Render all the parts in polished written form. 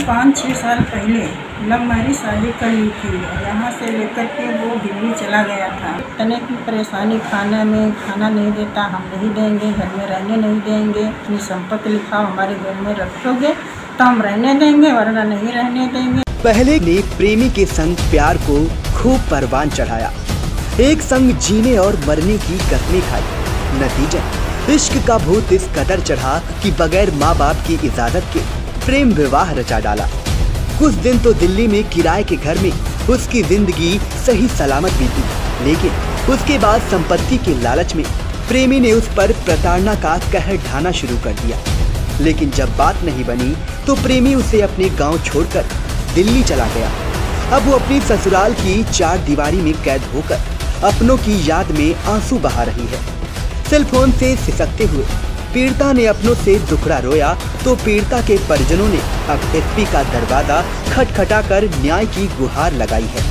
5-6 साल पहले love marriage शादी कर ली थी। यहाँ से लेकर के वो दिल्ली चला गया था। तने की परेशानी, खाना नहीं देता, हम नहीं देंगे, घर में रहने नहीं देंगे, अपनी संपत्ति लिखाओ, हमारे घर में रखोगे तो हम रहने देंगे वरना नहीं रहने देंगे। पहले ने प्रेमी के संग प्यार को खूब परवान चढ़ाया, एक संग जीने और मरने की कस्में खाई। नतीजा इश्क का भूत इस कदर चढ़ा कि बगैर माँ बाप की इजाजत के प्रेम विवाह रचा डाला। कुछ दिन तो दिल्ली में किराए के घर में उसकी जिंदगी सही सलामत बीती, लेकिन उसके बाद संपत्ति के लालच में प्रेमी ने उस पर प्रताड़ना का कहर ढाना शुरू कर दिया। लेकिन जब बात नहीं बनी तो प्रेमी उसे अपने गांव छोड़कर दिल्ली चला गया। अब वो अपनी ससुराल की 4 दीवारी में कैद होकर अपनों की याद में आंसू बहा रही है। सेलफोन से सिसकते हुए पीड़िता ने अपनों से दुखड़ा रोया तो पीड़िता के परिजनों ने अब एसपी का दरवाजा खटखटाकर न्याय की गुहार लगाई है।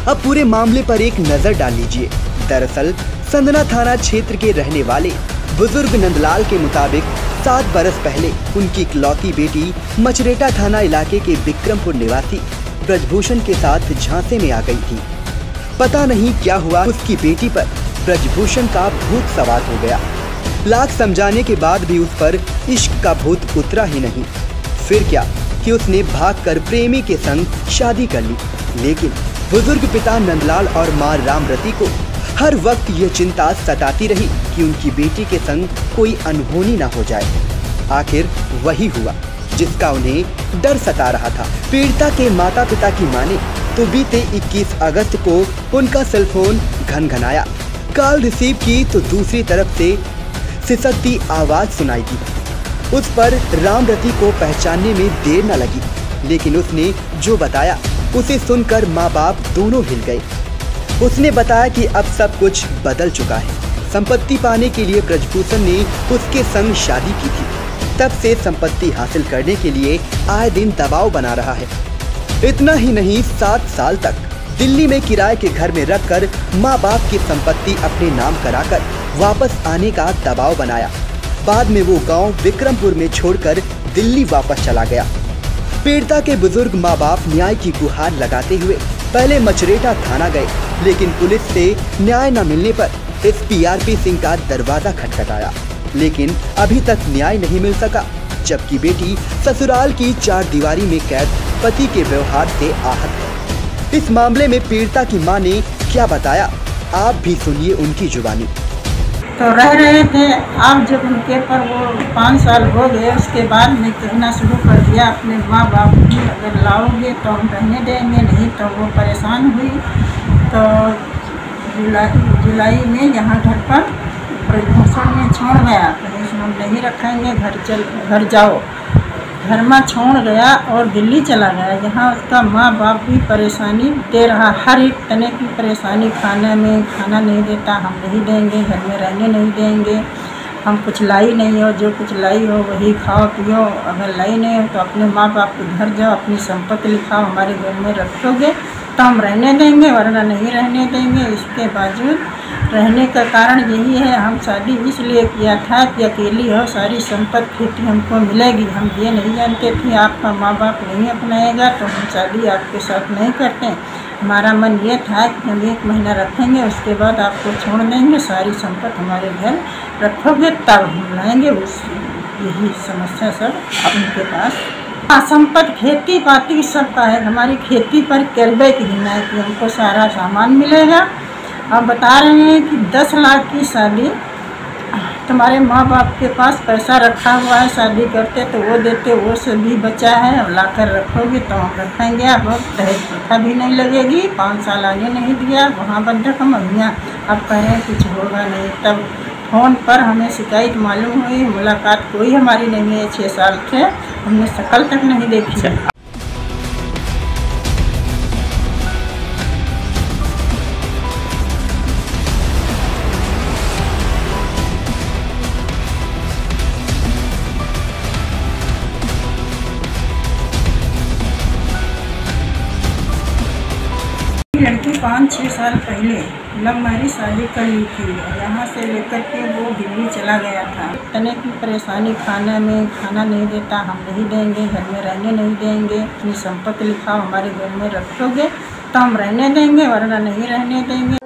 अब पूरे मामले पर एक नजर डाल लीजिए। दरअसल संदना थाना क्षेत्र के रहने वाले बुजुर्ग नंदलाल के मुताबिक 7 बरस पहले उनकी इकलौती बेटी मचरेटा थाना इलाके के विक्रमपुर निवासी ब्रजभूषण के साथ झांसे में आ गई थी। पता नहीं क्या हुआ, उसकी बेटी पर ब्रजभूषण का भूत सवार हो गया। लाख समझाने के बाद भी उस पर इश्क का भूत उतरा ही नहीं। फिर क्या कि उसने भागकर प्रेमी के संग शादी कर ली। लेकिन बुजुर्ग पिता नंदलाल और मां रामरती को हर वक्त ये चिंता सताती रही कि उनकी बेटी के संग कोई अनहोनी न हो जाए। आखिर वही हुआ जिसका उन्हें डर सता रहा था। पीड़िता के माता पिता की माने तो बीते 21 अगस्त को उनका सेलफोन घनघनाया। कॉल रिसीव की तो दूसरी तरफ से सिसकती आवाज सुनाई दी। उस पर रामरती को पहचानने में देर न लगी, लेकिन उसने जो बताया उसे सुनकर माँ बाप दोनों हिल गए। उसने बताया कि अब सब कुछ बदल चुका है। संपत्ति पाने के लिए ब्रजभूषण ने उसके संग शादी की थी। तब से संपत्ति हासिल करने के लिए आए दिन दबाव बना रहा है। इतना ही नहीं, 7 साल तक दिल्ली में किराए के घर में रखकर माँ बाप की संपत्ति अपने नाम कराकर वापस आने का दबाव बनाया। बाद में वो गांव विक्रमपुर में छोड़कर दिल्ली वापस चला गया। पीड़िता के बुजुर्ग माँ बाप न्याय की गुहार लगाते हुए पहले मचरेटा थाना गए, लेकिन पुलिस से न्याय न मिलने पर एसपी आरपी सिंह का दरवाजा खटखटाया, लेकिन अभी तक न्याय नहीं मिल सका। जबकि बेटी ससुराल की 4 दीवारी में कैद पति के व्यवहार से आहत है। इस मामले में पीड़िता की मां ने क्या बताया, आप भी सुनिए उनकी जुबानी। तो रह रहे थे, अब जब उनके पर वो 5 साल हो गए, उसके बाद मैं कहना शुरू कर दिया अपने माँ बाप की, अगर लाओगे तो हम रहने देंगे, नहीं तो वो परेशान हुई। तो जुलाई में यहाँ घर पर ब्रजभूषण में छोड़ गया, हम नहीं रखेंगे, घर जाओ। घर में छोड़ गया और दिल्ली चला गया। यहाँ उसका माँ बाप भी परेशानी दे रहा, हर एक तरह की परेशानी, खाना नहीं देता, हम नहीं देंगे, घर में रहने नहीं देंगे, हम कुछ लाई नहीं हो, जो कुछ लाई हो वही खाओ पियो, अगर लाई नहीं हो तो अपने माँ बाप के घर जाओ, अपनी संपत्ति लिखाओ, हमारे घर में रखोगे तो हम रहने देंगे वरना नहीं रहने देंगे। इसके बावजूद रहने का कारण यही है, हम शादी इसलिए किया था कि अकेली हो, सारी संपत्ति खेती हमको मिलेगी। हम ये नहीं जानते थे आपका माँ बाप नहीं अपनाएगा तो हम शादी आपके साथ नहीं करते। हमारा मन ये था कि हम 1 महीना रखेंगे, उसके बाद आपको छोड़ देंगे, सारी संपत्ति हमारे घर रखोगे तब हम लाएंगे। यही समस्या सब अब उनके पास। संपत्ति खेती पाती सबका है, हमारी खेती पर करबे की है कि हमको सारा सामान मिलेगा। अब बता रहे हैं कि 10 लाख की शादी, तुम्हारे माँ बाप के पास पैसा रखा हुआ है, शादी करते तो वो देते, वो से भी बचा है, अब ला कर रखोगे तो हम रखेंगे। अब दहेज प्रथा भी नहीं लगेगी, 5 साल आगे नहीं दिया, वहाँ बंधक हम अभियान, अब कह रहे हैं कुछ होगा नहीं। तब फ़ोन पर हमें शिकायत मालूम हुई, मुलाकात कोई हमारी नहीं है, 6 साल से हमने शक्ल तक नहीं देखी। लड़की 5-6 साल पहले लव मैरिज शादी कर ली थी। यहाँ से लेकर के वो दिल्ली चला गया था। तने की परेशानी, खाना नहीं देता, हम नहीं देंगे, घर में रहने नहीं देंगे, अपनी संपत्ति लिखाओ, हमारे घर में रखोगे तो हम रहने देंगे वरना नहीं रहने देंगे।